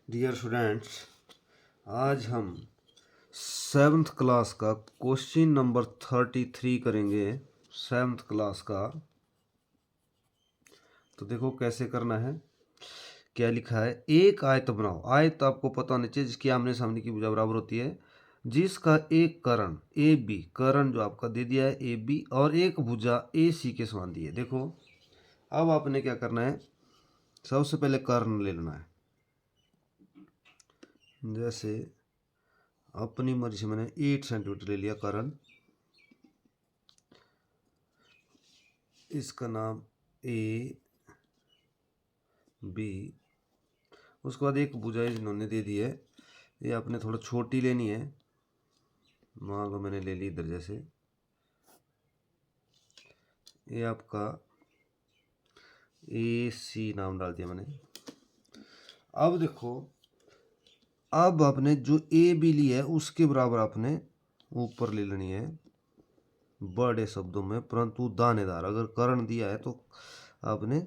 Dear students, आज हम 7th class का क्वेश्चन नंबर 33 करेंगे। 7th क्लास का तो देखो कैसे करना है। क्या लिखा है, एक आयत बनाओ। आयत आपको पता होना चाहिए जिसकी आमने सामने की भुजा बराबर होती है, जिसका एक कर्ण ए बी, कर्ण जो आपका दे दिया है ए बी, और एक भुजा ए सी के समान दी है। देखो अब आपने क्या करना है, सबसे पहले कर्ण ले लेना है। जैसे अपनी मर्जी से मैंने 8 सेंटीमीटर ले लिया कर्ण, इसका नाम ए बी। उसके बाद एक भुजा इन्होंने दे दी है, ये आपने थोड़ा छोटी लेनी है। मान लो मैंने ले ली इधर, जैसे ये आपका ए सी नाम डाल दिया मैंने। अब देखो, अब आपने जो ए बी ली है उसके बराबर आपने ऊपर ले लेनी है बड़े शब्दों में, परंतु दानेदार। अगर कर्ण दिया है तो आपने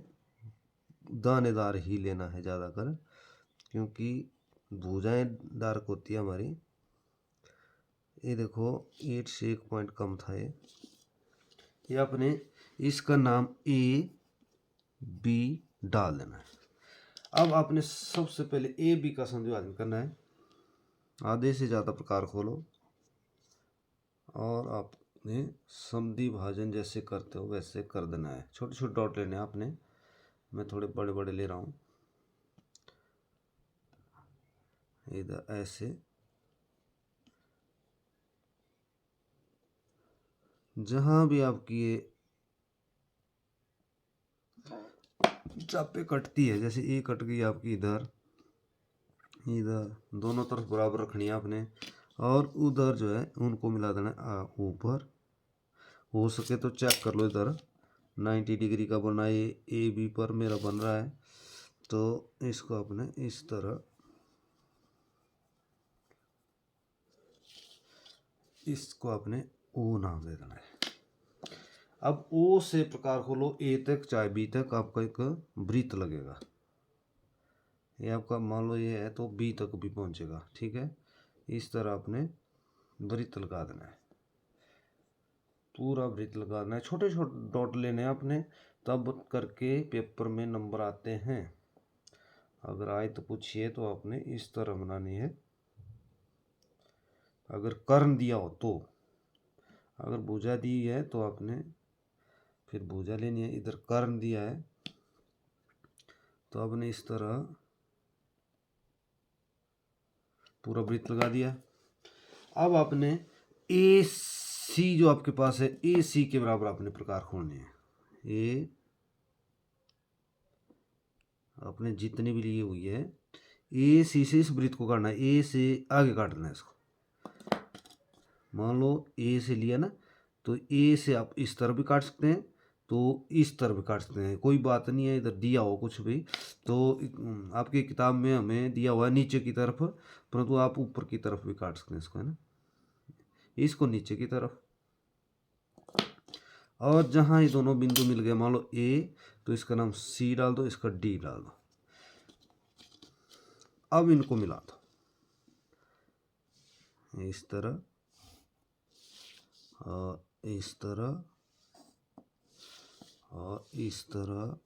दानेदार ही लेना है ज़्यादातर, क्योंकि भुजाएं डार्क होती है हमारी। ये देखो 8 से 1 पॉइंट कम था ये आपने इसका नाम ए बी डाल देना है। अब आपने सबसे पहले ए बी का संधिवाचन करना है। आधे से ज़्यादा प्रकार खोलो और आपने संधि भाजन जैसे करते हो वैसे कर देना है। छोटे छोटे डॉट लेने हैं आपने, मैं थोड़े बड़े बड़े ले रहा हूँ। इधर ऐसे, जहाँ भी आपकी ये चापे कटती है, जैसे ए कट गई आपकी इधर, इधर दोनों तरफ बराबर रखनी है आपने, और उधर जो है उनको मिला देना है ऊपर। हो सके तो चेक कर लो, इधर 90 डिग्री का बना ये ए बी पर मेरा बन रहा है, तो इसको आपने इस तरह, इसको आपने ओ नाम दे देना है। अब ओ से प्रकार खोलो, ए तक चाहे बी तक आपका एक वृत्त लगेगा। ये आपका मान लो ये है तो बी तक भी पहुंचेगा, ठीक है। इस तरह आपने वृत्त लगा देना है, पूरा वृत्त लगा देना है। छोटे छोटे डॉट लेने हैं आपने, तब करके पेपर में नंबर आते हैं। अगर आए तो पूछिए तो आपने इस तरह बनानी है, अगर कर्ण दिया हो तो। अगर भुजा दी है तो आपने फिर भुजा लेनी है। इधर कर्ण दिया है तो आपने इस तरह पूरा वृत्त लगा दिया। अब आपने ए सी जो आपके पास है, ए सी के बराबर आपने प्रकार खोलने हैं। ए आपने जितनी भी लिए हुई है, ए सी से इस वृत्त को काटना है, ए से आगे काटना है इसको। मान लो ए से लिया ना, तो ए से आप इस तरफ भी काट सकते हैं, तो इस तरफ भी काट सकते हैं, कोई बात नहीं है। इधर दिया हो कुछ भी तो आपकी किताब में हमें दिया हुआ है नीचे की तरफ, परंतु आप ऊपर की तरफ भी काट सकते हैं इसको, है ना, इसको नीचे की तरफ। और जहाँ ये दोनों बिंदु मिल गए, मान लो ए, तो इसका नाम सी डाल दो, इसका डी डाल दो। अब इनको मिला दो इस तरह और इस तरह और इस तरह,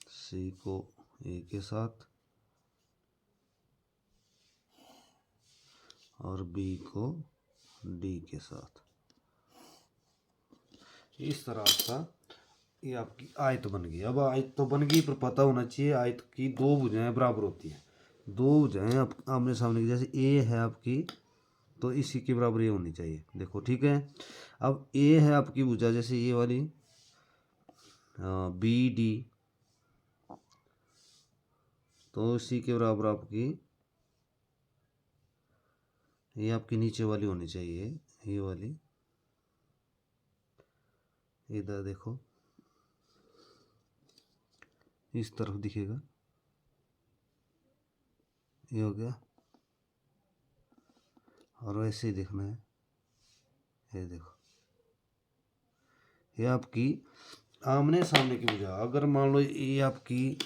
सी को ए के साथ और बी को डी के साथ। इस तरह आपका ये आपकी आयत बन गई। अब आयत तो बन गई, पर पता होना चाहिए आयत की दो भुजाएं बराबर होती हैं। दो भुजाएं आप आमने सामने की, जैसे ए है आपकी तो इसी के बराबर ये होनी चाहिए। देखो ठीक है। अब ए है आपकी भुजा जैसे ये वाली बी डी, तो इसी के बराबर आपकी ये आपकी नीचे वाली होनी चाहिए, ये वाली। इधर देखो इस तरफ दिखेगा, ये हो गया। और वैसे ही देखना है, ये देखो ये आपकी आमने सामने की भुजा। अगर मान लो ये आपकी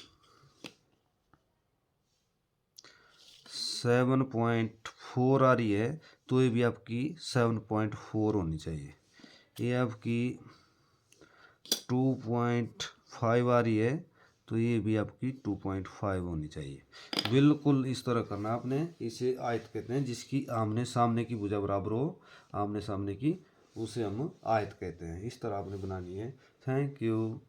7.4 आ रही है तो ये भी आपकी 7.4 होनी चाहिए। ये आपकी 2.5 आ रही है तो ये भी आपकी 2.5 होनी चाहिए। बिल्कुल इस तरह करना आपने। इसे आयत कहते हैं जिसकी आमने सामने की भुजा बराबर हो, आमने सामने की, उसे हम आयत कहते हैं। इस तरह आपने बनानी है। Thank you.